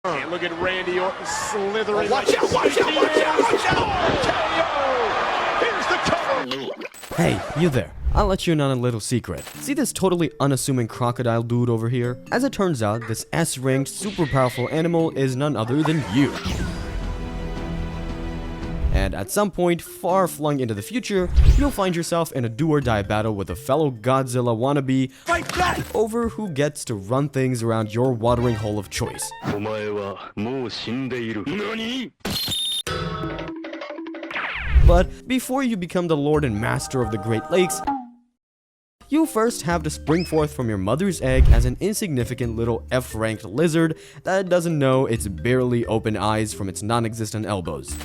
And look at Randy Orton slithering. Oh, watch out, watch out, watch out, watch out! KO! Here's the cover! Hey, you there. I'll let you in on a little secret. See this totally unassuming crocodile dude over here? As it turns out, this S-ranked super powerful animal is none other than you. And at some point, far flung into the future, you'll find yourself in a do-or-die battle with a fellow Godzilla wannabe over who gets to run things around your watering hole of choice. But before you become the lord and master of the Great Lakes, you first have to spring forth from your mother's egg as an insignificant little F-ranked lizard that doesn't know its barely open eyes from its non-existent elbows.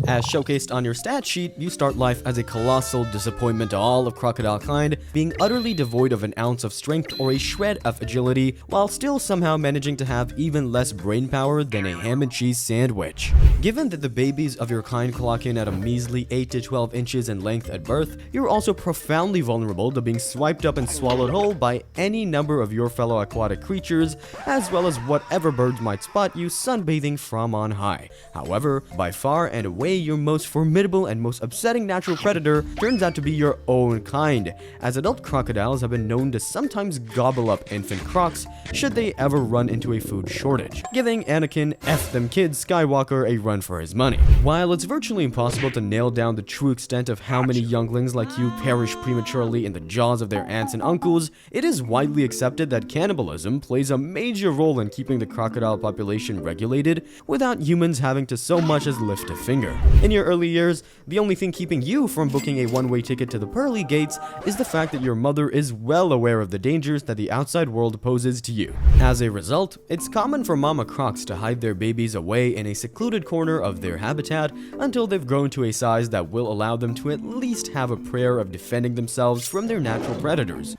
As showcased on your stat sheet, you start life as a colossal disappointment to all of crocodile kind, being utterly devoid of an ounce of strength or a shred of agility, while still somehow managing to have even less brain power than a ham and cheese sandwich. Given that the babies of your kind clock in at a measly 8 to 12 inches in length at birth, you're also profoundly vulnerable to being swiped up and swallowed whole by any number of your fellow aquatic creatures, as well as whatever birds might spot you sunbathing from on high. However, by far and away your most formidable and most upsetting natural predator turns out to be your own kind, as adult crocodiles have been known to sometimes gobble up infant crocs should they ever run into a food shortage, giving Anakin F them kids Skywalker a run for his money. While it's virtually impossible to nail down the true extent of how many younglings like you perish prematurely in the jaws of their aunts and uncles, it is widely accepted that cannibalism plays a major role in keeping the crocodile population regulated without humans having to so much as lift a finger. In your early years, the only thing keeping you from booking a one-way ticket to the pearly gates is the fact that your mother is well aware of the dangers that the outside world poses to you. As a result, it's common for mama crocs to hide their babies away in a secluded corner of their habitat until they've grown to a size that will allow them to at least have a prayer of defending themselves from their natural predators.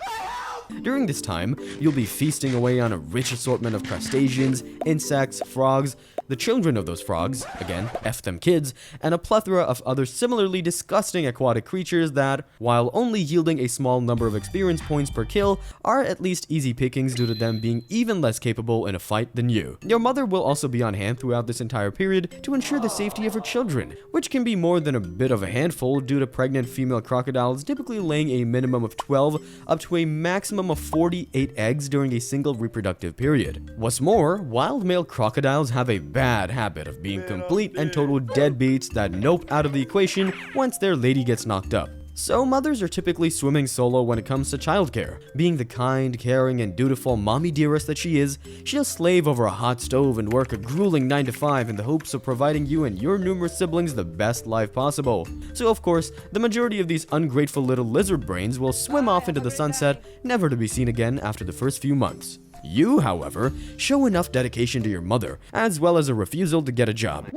During this time, you'll be feasting away on a rich assortment of crustaceans, insects, frogs, the children of those frogs, again, F them kids, and a plethora of other similarly disgusting aquatic creatures that, while only yielding a small number of experience points per kill, are at least easy pickings due to them being even less capable in a fight than you. Your mother will also be on hand throughout this entire period to ensure the safety of her children, which can be more than a bit of a handful due to pregnant female crocodiles typically laying a minimum of 12 up to a maximum of 48 eggs during a single reproductive period. What's more, wild male crocodiles have a bad habit of being complete and total deadbeats that nope out of the equation once their lady gets knocked up. So mothers are typically swimming solo when it comes to childcare. Being the kind, caring, and dutiful mommy dearest that she is, she'll slave over a hot stove and work a grueling 9 to 5 in the hopes of providing you and your numerous siblings the best life possible. So of course, the majority of these ungrateful little lizard brains will swim off into the sunset, never to be seen again after the first few months. You, however, show enough dedication to your mother, as well as a refusal to get a job,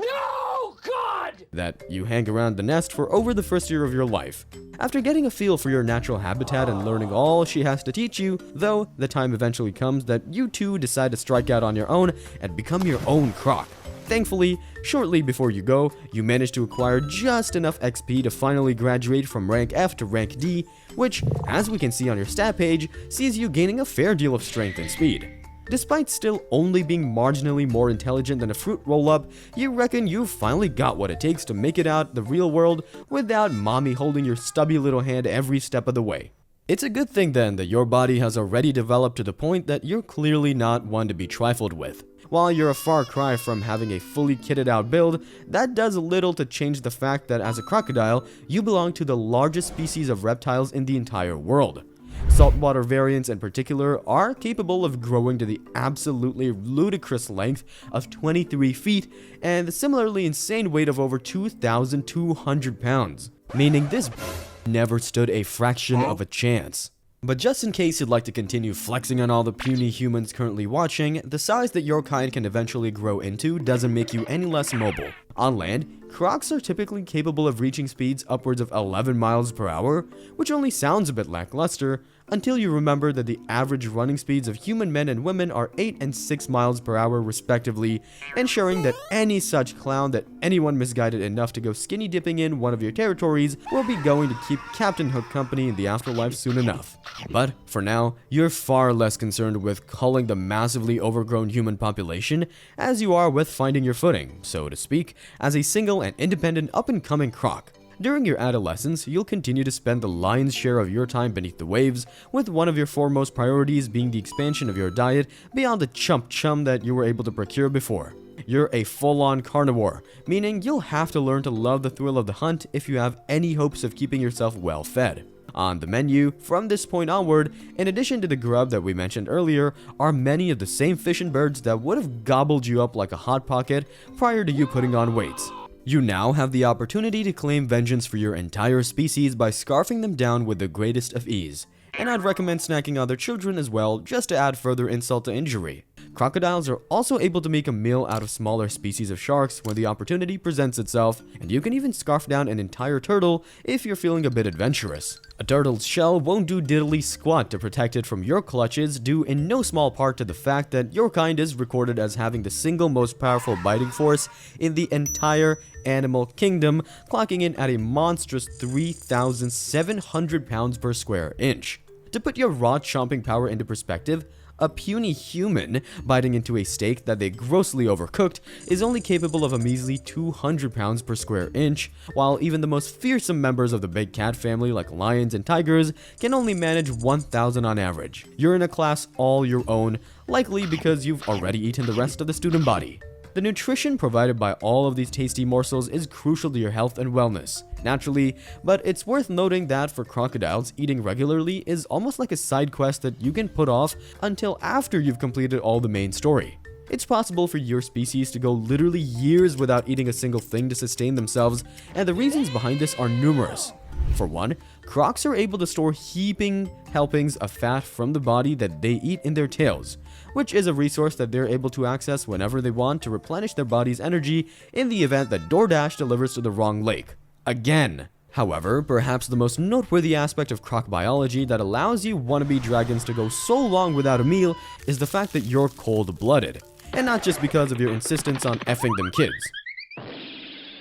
that you hang around the nest for over the first year of your life. After getting a feel for your natural habitat and learning all she has to teach you, though, the time eventually comes that you too decide to strike out on your own and become your own croc. Thankfully, shortly before you go, you manage to acquire just enough XP to finally graduate from rank F to rank D, which, as we can see on your stat page, sees you gaining a fair deal of strength and speed. Despite still only being marginally more intelligent than a fruit roll-up, you reckon you've finally got what it takes to make it out the real world without mommy holding your stubby little hand every step of the way. It's a good thing then that your body has already developed to the point that you're clearly not one to be trifled with. While you're a far cry from having a fully kitted out build, that does little to change the fact that as a crocodile, you belong to the largest species of reptiles in the entire world. Saltwater variants in particular are capable of growing to the absolutely ludicrous length of 23 feet and the similarly insane weight of over 2,200 pounds, meaning this never stood a fraction of a chance. But just in case you'd like to continue flexing on all the puny humans currently watching, the size that your kind can eventually grow into doesn't make you any less mobile. On land, crocs are typically capable of reaching speeds upwards of 11 miles per hour, which only sounds a bit lackluster until you remember that the average running speeds of human men and women are 8 and 6 miles per hour respectively, ensuring that any such clown that anyone misguided enough to go skinny dipping in one of your territories will be going to keep Captain Hook company in the afterlife soon enough. But for now, you're far less concerned with culling the massively overgrown human population as you are with finding your footing, so to speak, as a single and independent up-and-coming croc. During your adolescence, you'll continue to spend the lion's share of your time beneath the waves, with one of your foremost priorities being the expansion of your diet beyond the chump chum that you were able to procure before. You're a full-on carnivore, meaning you'll have to learn to love the thrill of the hunt if you have any hopes of keeping yourself well fed. On the menu, from this point onward, in addition to the grub that we mentioned earlier, are many of the same fish and birds that would have gobbled you up like a hot pocket prior to you putting on weights. You now have the opportunity to claim vengeance for your entire species by scarfing them down with the greatest of ease. And I'd recommend snacking other children as well, just to add further insult to injury. Crocodiles are also able to make a meal out of smaller species of sharks when the opportunity presents itself, and you can even scarf down an entire turtle if you're feeling a bit adventurous. A turtle's shell won't do diddly squat to protect it from your clutches, due in no small part to the fact that your kind is recorded as having the single most powerful biting force in the entire animal kingdom, clocking in at a monstrous 3,700 pounds per square inch. To put your raw chomping power into perspective, a puny human biting into a steak that they grossly overcooked is only capable of a measly 200 pounds per square inch, while even the most fearsome members of the big cat family like lions and tigers can only manage 1,000 on average. You're in a class all your own, likely because you've already eaten the rest of the student body. The nutrition provided by all of these tasty morsels is crucial to your health and wellness, naturally, but it's worth noting that for crocodiles, eating regularly is almost like a side quest that you can put off until after you've completed all the main story. It's possible for your species to go literally years without eating a single thing to sustain themselves, and the reasons behind this are numerous. For one, crocs are able to store heaping helpings of fat from the body that they eat in their tails, which is a resource that they're able to access whenever they want to replenish their body's energy in the event that DoorDash delivers to the wrong lake. Again. However, perhaps the most noteworthy aspect of croc biology that allows you wannabe dragons to go so long without a meal is the fact that you're cold-blooded, and not just because of your insistence on effing them kids.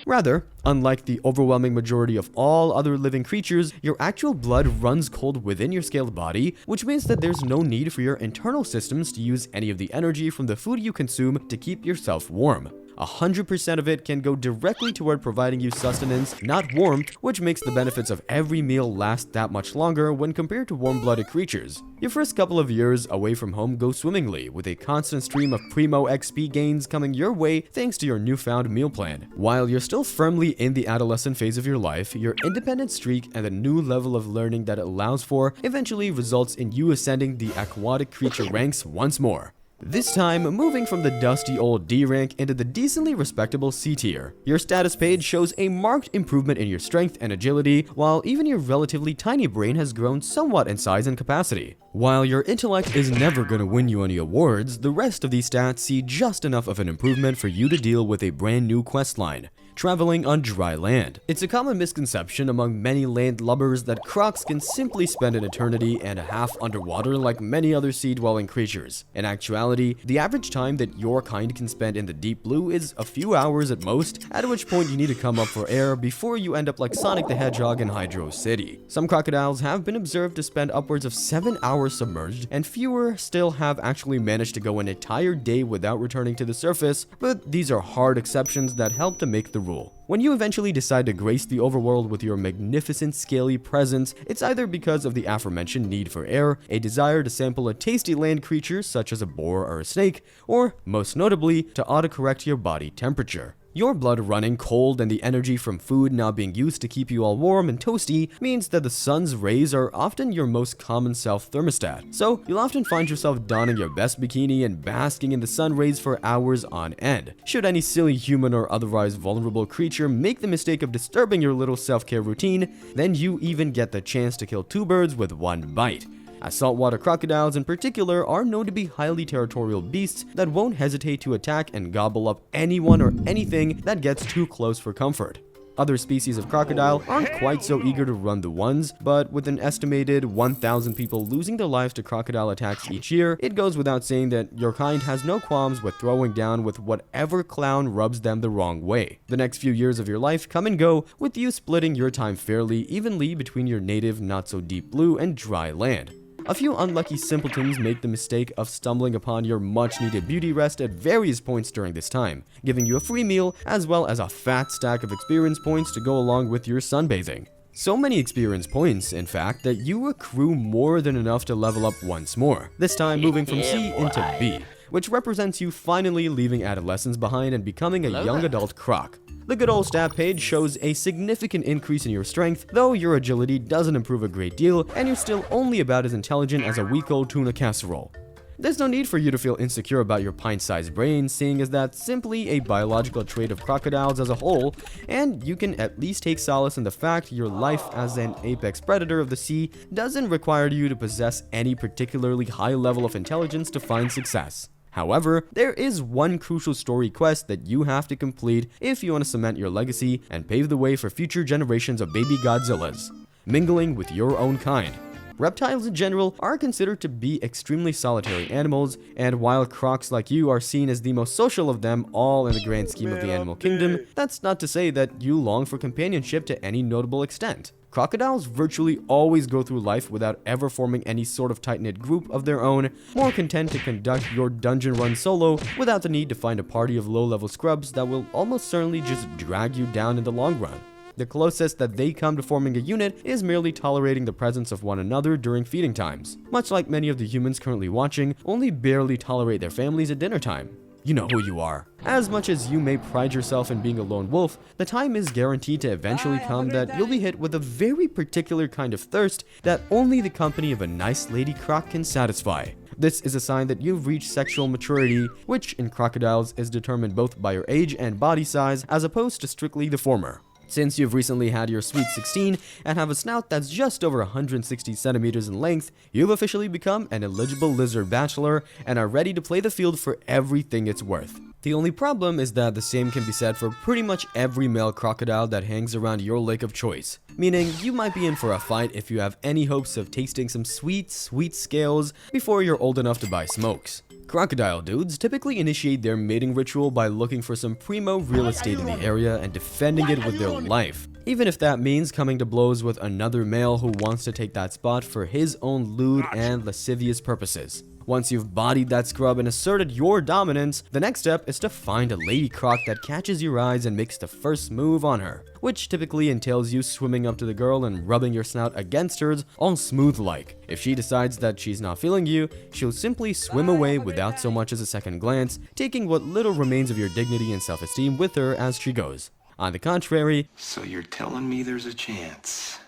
Rather, unlike the overwhelming majority of all other living creatures, your actual blood runs cold within your scaled body, which means that there's no need for your internal systems to use any of the energy from the food you consume to keep yourself warm. 100% of it can go directly toward providing you sustenance, not warmth, which makes the benefits of every meal last that much longer when compared to warm-blooded creatures. Your first couple of years away from home go swimmingly, with a constant stream of primo XP gains coming your way thanks to your newfound meal plan. While you're still firmly in the adolescent phase of your life, your independent streak and the new level of learning that it allows for eventually results in you ascending the aquatic creature ranks once more. This time, moving from the dusty old D rank into the decently respectable C tier. Your status page shows a marked improvement in your strength and agility, while even your relatively tiny brain has grown somewhat in size and capacity. While your intellect is never going to win you any awards, the rest of these stats see just enough of an improvement for you to deal with a brand new questline: traveling on dry land. It's a common misconception among many landlubbers that crocs can simply spend an eternity and a half underwater like many other sea-dwelling creatures. In actuality, the average time that your kind can spend in the deep blue is a few hours at most, at which point you need to come up for air before you end up like Sonic the Hedgehog in Hydro City. Some crocodiles have been observed to spend upwards of 7 hours submerged, and fewer still have actually managed to go an entire day without returning to the surface, but these are hard exceptions that help to make the rule. When you eventually decide to grace the overworld with your magnificent scaly presence, it's either because of the aforementioned need for air, a desire to sample a tasty land creature such as a boar or a snake, or, most notably, to autocorrect your body temperature. Your blood running cold and the energy from food now being used to keep you all warm and toasty means that the sun's rays are often your most common self-thermostat. So you'll often find yourself donning your best bikini and basking in the sun rays for hours on end. Should any silly human or otherwise vulnerable creature make the mistake of disturbing your little self-care routine, then you even get the chance to kill 2 birds with 1 bite. As saltwater crocodiles in particular are known to be highly territorial beasts that won't hesitate to attack and gobble up anyone or anything that gets too close for comfort. Other species of crocodile aren't quite so eager to run the ones, but with an estimated 1,000 people losing their lives to crocodile attacks each year, it goes without saying that your kind has no qualms with throwing down with whatever clown rubs them the wrong way. The next few years of your life come and go, with you splitting your time fairly evenly between your native not-so-deep blue and dry land. A few unlucky simpletons make the mistake of stumbling upon your much-needed beauty rest at various points during this time, giving you a free meal as well as a fat stack of experience points to go along with your sunbathing. So many experience points, in fact, that you accrue more than enough to level up once more, this time moving from C into B, which represents you finally leaving adolescence behind and becoming a young adult croc. The good old stat page shows a significant increase in your strength, though your agility doesn't improve a great deal, and you're still only about as intelligent as a week-old tuna casserole. There's no need for you to feel insecure about your pint-sized brain, seeing as that's simply a biological trait of crocodiles as a whole, and you can at least take solace in the fact your life as an apex predator of the sea doesn't require you to possess any particularly high level of intelligence to find success. However, there is one crucial story quest that you have to complete if you want to cement your legacy and pave the way for future generations of baby Godzillas: mingling with your own kind. Reptiles in general are considered to be extremely solitary animals, and while crocs like you are seen as the most social of them all in the grand scheme of the animal kingdom, that's not to say that you long for companionship to any notable extent. Crocodiles virtually always go through life without ever forming any sort of tight-knit group of their own, more content to conduct your dungeon run solo without the need to find a party of low-level scrubs that will almost certainly just drag you down in the long run. The closest that they come to forming a unit is merely tolerating the presence of one another during feeding times, much like many of the humans currently watching only barely tolerate their families at dinner time. You know who you are. As much as you may pride yourself in being a lone wolf, the time is guaranteed to eventually come that you'll be hit with a very particular kind of thirst that only the company of a nice lady croc can satisfy. This is a sign that you've reached sexual maturity, which in crocodiles is determined both by your age and body size, as opposed to strictly the former. Since you've recently had your sweet 16 and have a snout that's just over 160 centimeters in length, you've officially become an eligible lizard bachelor and are ready to play the field for everything it's worth. The only problem is that the same can be said for pretty much every male crocodile that hangs around your lake of choice, meaning you might be in for a fight if you have any hopes of tasting some sweet scales before you're old enough to buy smokes. Crocodile dudes typically initiate their mating ritual by looking for some primo real estate in the area and defending it with their life, even if that means coming to blows with another male who wants to take that spot for his own lewd and lascivious purposes. Once you've bodied that scrub and asserted your dominance, the next step is to find a lady croc that catches your eyes and makes the first move on her, which typically entails you swimming up to the girl and rubbing your snout against hers all smooth-like. If she decides that she's not feeling you, she'll simply swim away without so much as a second glance, taking what little remains of your dignity and self-esteem with her as she goes. On the contrary, So you're telling me there's a chance?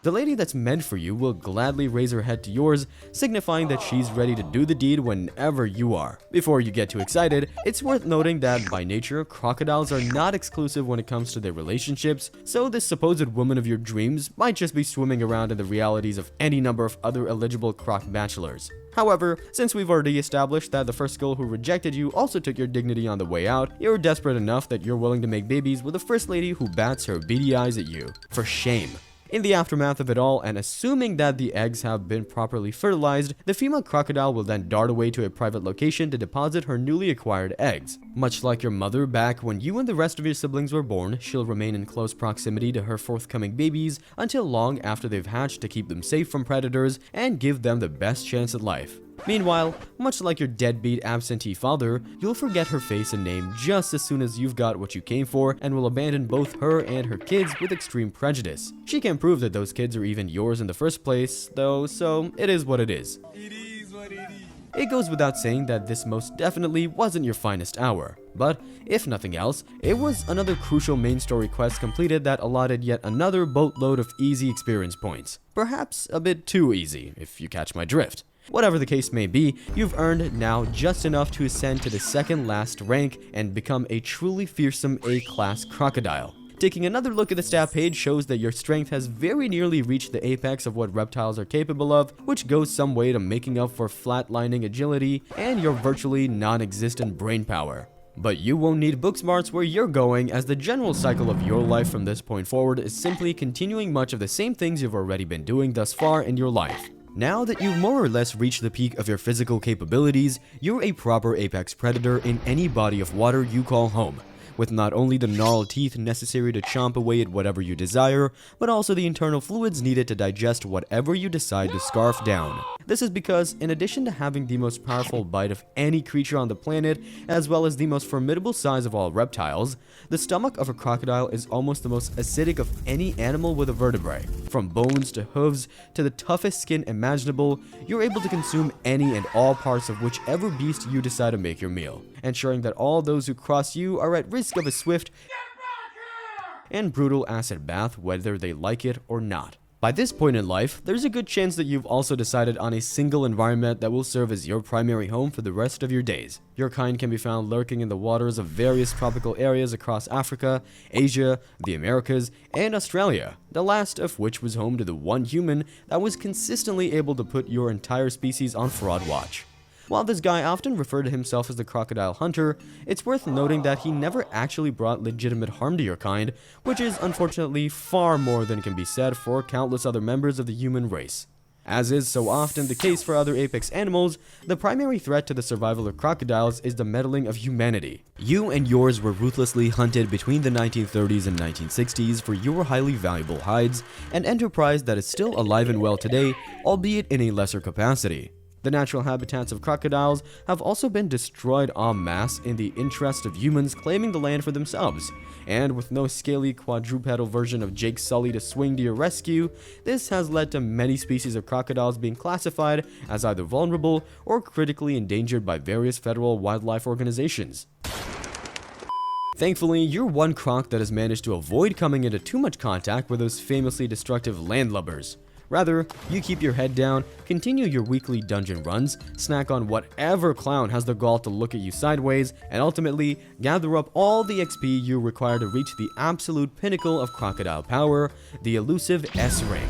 the lady that's meant for you will gladly raise her head to yours, signifying that she's ready to do the deed whenever you are. Before you get too excited, it's worth noting that by nature, crocodiles are not exclusive when it comes to their relationships, so this supposed woman of your dreams might just be swimming around in the realities of any number of other eligible croc bachelors. However, since we've already established that the first girl who rejected you also took your dignity on the way out, you're desperate enough that you're willing to make babies with the first lady who bats her beady eyes at you. For shame. In the aftermath of it all, and assuming that the eggs have been properly fertilized, the female crocodile will then dart away to a private location to deposit her newly acquired eggs. Much like your mother back when you and the rest of your siblings were born, she'll remain in close proximity to her forthcoming babies until long after they've hatched to keep them safe from predators and give them the best chance at life. Meanwhile, much like your deadbeat absentee father, you'll forget her face and name just as soon as you've got what you came for and will abandon both her and her kids with extreme prejudice. She can't prove that those kids are even yours in the first place, though, so it is what it is. It goes without saying that this most definitely wasn't your finest hour, but if nothing else, it was another crucial main story quest completed that allotted yet another boatload of easy experience points. Perhaps a bit too easy, if you catch my drift. Whatever the case may be, you've earned now just enough to ascend to the second last rank and become a truly fearsome A-class crocodile. Taking another look at the stat page shows that your strength has very nearly reached the apex of what reptiles are capable of, which goes some way to making up for flatlining agility and your virtually non-existent brain power. But you won't need book smarts where you're going, as the general cycle of your life from this point forward is simply continuing much of the same things you've already been doing thus far in your life. Now that you've more or less reached the peak of your physical capabilities, you're a proper apex predator in any body of water you call home, with not only the gnarled teeth necessary to chomp away at whatever you desire, but also the internal fluids needed to digest whatever you decide to scarf down. This is because, in addition to having the most powerful bite of any creature on the planet, as well as the most formidable size of all reptiles, the stomach of a crocodile is almost the most acidic of any animal with a vertebrae. From bones to hooves to the toughest skin imaginable, you're able to consume any and all parts of whichever beast you decide to make your meal, ensuring that all those who cross you are at risk of a swift and brutal acid bath whether they like it or not. By this point in life, there's a good chance that you've also decided on a single environment that will serve as your primary home for the rest of your days. Your kind can be found lurking in the waters of various tropical areas across Africa, Asia, the Americas, and Australia, the last of which was home to the one human that was consistently able to put your entire species on fraud watch. While this guy often referred to himself as the crocodile hunter, it's worth noting that he never actually brought legitimate harm to your kind, which is unfortunately far more than can be said for countless other members of the human race. As is so often the case for other apex animals, the primary threat to the survival of crocodiles is the meddling of humanity. You and yours were ruthlessly hunted between the 1930s and 1960s for your highly valuable hides, an enterprise that is still alive and well today, albeit in a lesser capacity. The natural habitats of crocodiles have also been destroyed en masse in the interest of humans claiming the land for themselves, and with no scaly quadrupedal version of Jake Sully to swing to your rescue, this has led to many species of crocodiles being classified as either vulnerable or critically endangered by various federal wildlife organizations. Thankfully, you're one croc that has managed to avoid coming into too much contact with those famously destructive landlubbers. Rather, you keep your head down, continue your weekly dungeon runs, snack on whatever clown has the gall to look at you sideways, and ultimately gather up all the XP you require to reach the absolute pinnacle of crocodile power, the elusive S rank.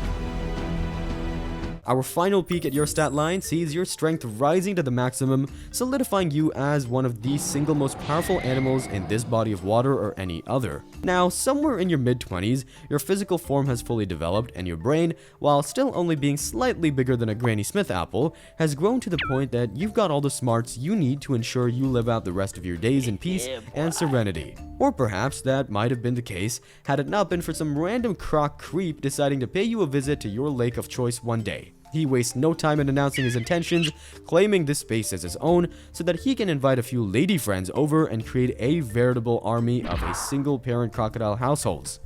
Our final peek at your stat line sees your strength rising to the maximum, solidifying you as one of the single most powerful animals in this body of water or any other. Now, somewhere in your mid-20s, your physical form has fully developed, and your brain, while still only being slightly bigger than a Granny Smith apple, has grown to the point that you've got all the smarts you need to ensure you live out the rest of your days in peace and serenity. Or perhaps that might have been the case had it not been for some random croc creep deciding to pay you a visit to your lake of choice one day. He wastes no time in announcing his intentions, claiming this space as his own so that he can invite a few lady friends over and create a veritable army of a single-parent crocodile households.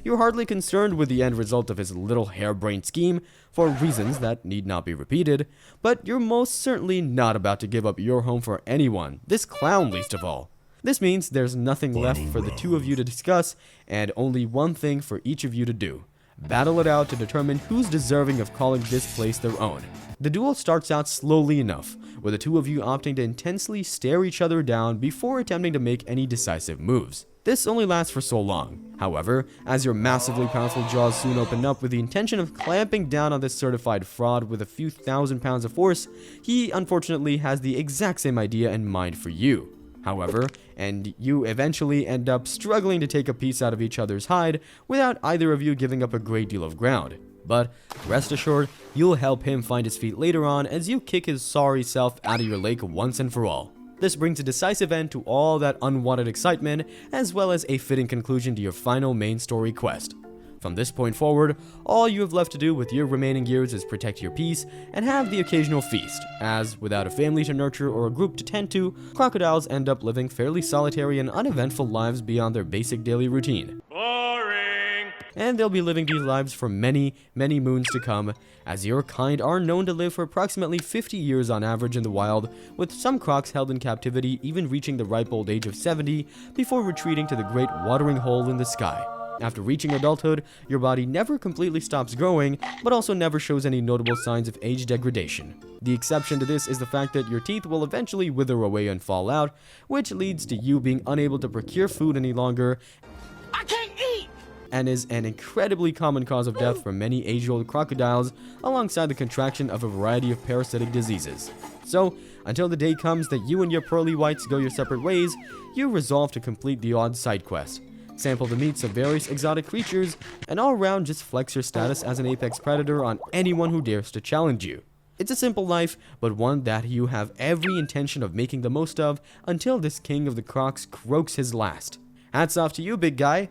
You're hardly concerned with the end result of his little harebrained scheme, for reasons that need not be repeated, but you're most certainly not about to give up your home for anyone, this clown least of all. This means there's nothing left for the two of you to discuss, and only one thing for each of you to do. Battle it out to determine who's deserving of calling this place their own. The duel starts out slowly enough, with the two of you opting to intensely stare each other down before attempting to make any decisive moves. This only lasts for so long. However, as your massively powerful jaws soon open up with the intention of clamping down on this certified fraud with a few thousand pounds of force, he unfortunately has the exact same idea in mind for you. However, and you eventually end up struggling to take a piece out of each other's hide without either of you giving up a great deal of ground. But rest assured, you'll help him find his feet later on as you kick his sorry self out of your lake once and for all. This brings a decisive end to all that unwanted excitement, as well as a fitting conclusion to your final main story quest. From this point forward, all you have left to do with your remaining years is protect your peace and have the occasional feast, as without a family to nurture or a group to tend to, crocodiles end up living fairly solitary and uneventful lives beyond their basic daily routine. Boring. And they'll be living these lives for many, many moons to come, as your kind are known to live for approximately 50 years on average in the wild, with some crocs held in captivity even reaching the ripe old age of 70 before retreating to the great watering hole in the sky. After reaching adulthood, your body never completely stops growing, but also never shows any notable signs of age degradation. The exception to this is the fact that your teeth will eventually wither away and fall out, which leads to you being unable to procure food any longer. I can't eat! And is an incredibly common cause of death for many age-old crocodiles, alongside the contraction of a variety of parasitic diseases. So, until the day comes that you and your pearly whites go your separate ways, you resolve to complete the odd side quest, sample the meats of various exotic creatures, and all around just flex your status as an apex predator on anyone who dares to challenge you. It's a simple life, but one that you have every intention of making the most of until this king of the crocs croaks his last. Hats off to you, big guy.